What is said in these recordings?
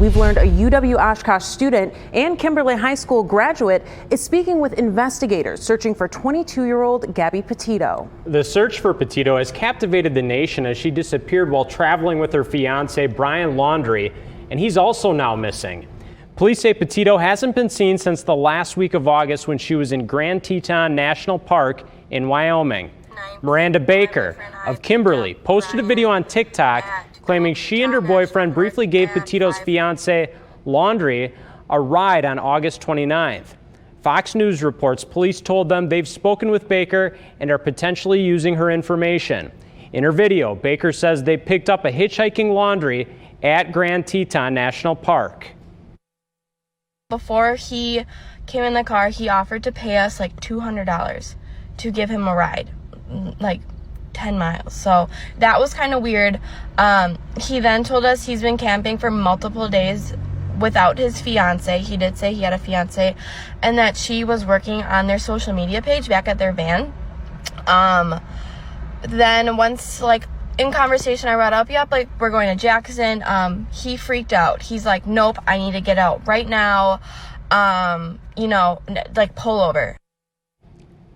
We've learned a UW-Oshkosh student and Kimberly High School graduate is speaking with investigators searching for 22-year-old Gabby Petito. The search for Petito has captivated the nation as she disappeared while traveling with her fiancé, Brian Laundrie, and he's also now missing. Police say Petito hasn't been seen since the last week of August when she was in Grand Teton National Park in Wyoming. Miranda Baker of Kimberly posted a video on TikTok claiming she and her boyfriend briefly gave Petito's fiancé, Laundrie, a ride on August 29th. Fox News reports police told them they've spoken with Baker and are potentially using her information. In her video, Baker says they picked up a hitchhiking Laundrie at Grand Teton National Park. Before he came in the car, he offered to pay us like $200 to give him a ride, like 10 miles. So that was kind of weird. He then told us he's been camping for multiple days without his fiance. He did say he had a fiance, and that she was working on their social media page back at their van. Then once, like, in conversation, I brought up, yep, like, we're going to Jackson. He freaked out. He's like, nope, I need to get out right now. Like, pull over.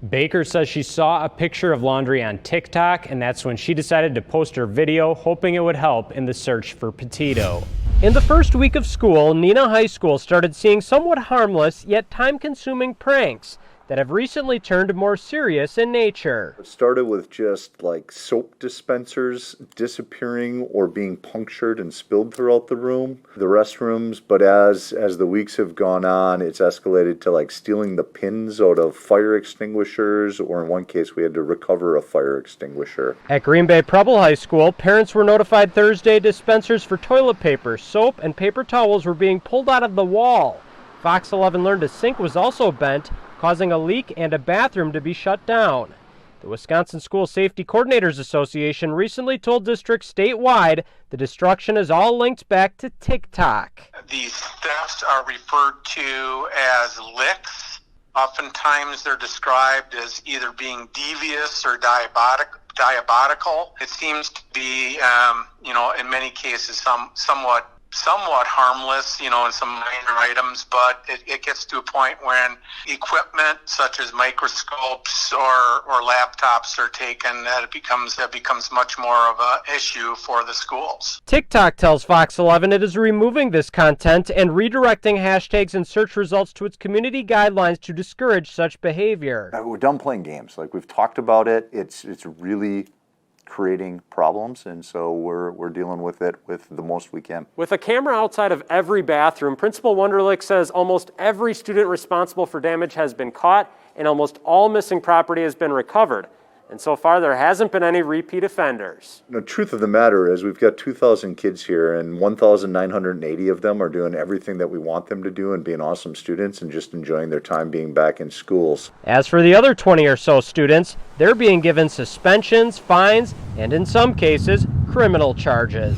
Baker says she saw a picture of Laundrie on TikTok, and that's when she decided to post her video, hoping it would help in the search for Petito. In the first week of school, Neenah High School started seeing somewhat harmless yet time-consuming pranks that have recently turned more serious in nature. It started with just like soap dispensers disappearing or being punctured and spilled throughout the room, the restrooms, but as the weeks have gone on, it's escalated to like stealing the pins out of fire extinguishers, or in one case we had to recover a fire extinguisher. At Greenbay Preble High School, parents were notified Thursday dispensers for toilet paper, soap, and paper towels were being pulled out of the wall. Fox 11 learned a sink was also bent, causing a leak and a bathroom to be shut down. The Wisconsin School Safety Coordinators Association recently told districts statewide the destruction is all linked back to TikTok. These thefts are referred to as licks. Oftentimes they're described as either being devious or diabolical. It seems to be, in many cases, somewhat harmless, in some minor items, but it gets to a point when equipment such as microscopes or laptops are taken, that it becomes much more of an issue for the schools. TikTok tells Fox 11 it is removing this content and redirecting hashtags and search results to its community guidelines to discourage such behavior. We're done playing games. Like, we've talked about it. It's really creating problems, and so we're dealing with it with the most we can. With a camera outside of every bathroom, Principal Wunderlich says almost every student responsible for damage has been caught and almost all missing property has been recovered. And so far, there hasn't been any repeat offenders. The truth of the matter is we've got 2,000 kids here, and 1,980 of them are doing everything that we want them to do and being awesome students and just enjoying their time being back in schools. As for the other 20 or so students, they're being given suspensions, fines, and in some cases, criminal charges.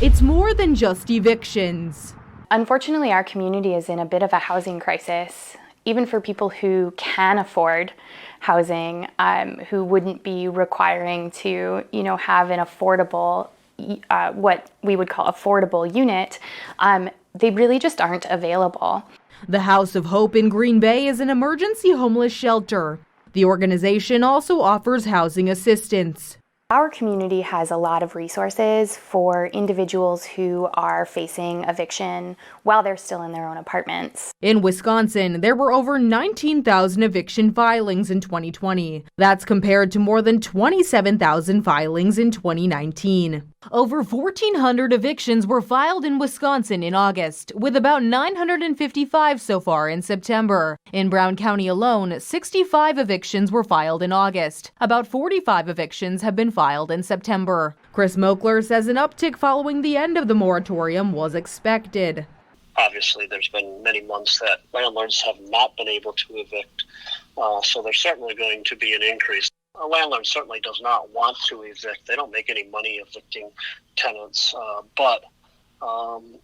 It's more than just evictions. Unfortunately, our community is in a bit of a housing crisis. Even for people who can afford housing, who wouldn't be requiring to, have an affordable, what we would call affordable unit, they really just aren't available. The House of Hope in Green Bay is an emergency homeless shelter. The organization also offers housing assistance. Our community has a lot of resources for individuals who are facing eviction while they're still in their own apartments. In Wisconsin, there were over 19,000 eviction filings in 2020. That's compared to more than 27,000 filings in 2019. Over 1,400 evictions were filed in Wisconsin in August, with about 955 so far in September. In Brown County alone, 65 evictions were filed in August. About 45 evictions have been filed in September. Chris Mokler says an uptick following the end of the moratorium was expected. Obviously, there's been many months that landlords have not been able to evict, so there's certainly going to be an increase. A landlord certainly does not want to evict. They don't make any money evicting tenants, but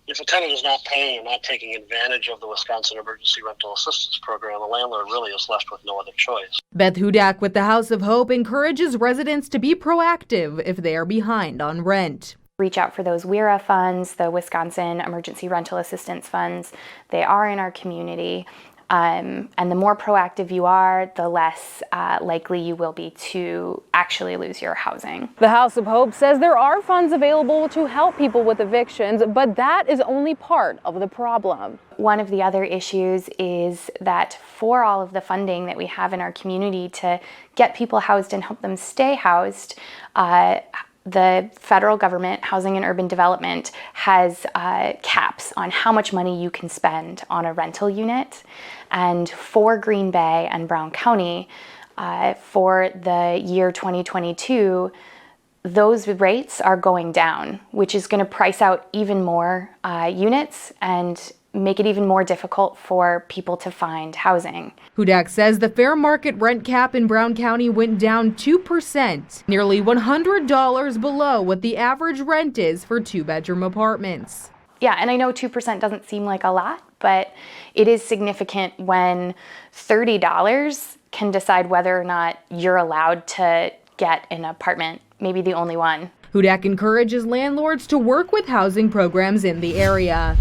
if a tenant is not paying and not taking advantage of the Wisconsin Emergency Rental Assistance Program, the landlord really is left with no other choice. Beth Hudak with the House of Hope encourages residents to be proactive if they are behind on rent. Reach out for those WERA funds, the Wisconsin Emergency Rental Assistance Funds. They are in our community. And the more proactive you are, the less likely you will be to actually lose your housing. The House of Hope says there are funds available to help people with evictions, but that is only part of the problem. One of the other issues is that for all of the funding that we have in our community to get people housed and help them stay housed, the federal government, Housing and Urban Development, has caps on how much money you can spend on a rental unit. And for Greenbay and Brown County, for the year 2022, those rates are going down, which is going to price out even more units and make it even more difficult for people to find housing. Hudak says the fair market rent cap in Brown County went down 2%, nearly $100 below what the average rent is for two-bedroom apartments. Yeah, and I know 2% doesn't seem like a lot, but it is significant when $30 can decide whether or not you're allowed to get an apartment, maybe the only one. Hudak encourages landlords to work with housing programs in the area.